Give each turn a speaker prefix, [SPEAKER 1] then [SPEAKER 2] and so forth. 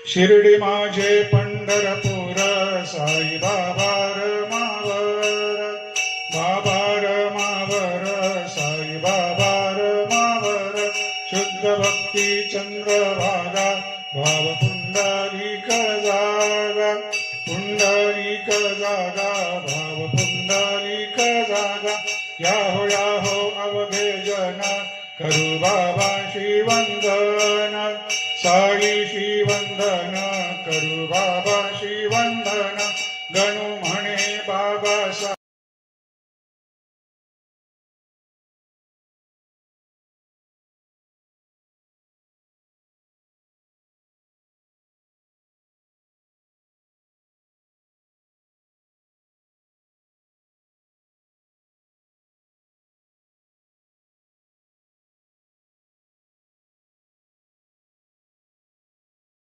[SPEAKER 1] शिर्डी माझे पंढरपूर साई बाबा रमावर, बाबा रमावर साई बाबा रमावर, शुद्ध भक्ती चंद्रभागा भाव पुंडलिक जागा, पुंडलिक जागा भाव पुंडलिक जागा, याहो अवघे जन करू बाबाशी वंदन, साईशी वंदन करू बाबाशी वंदन,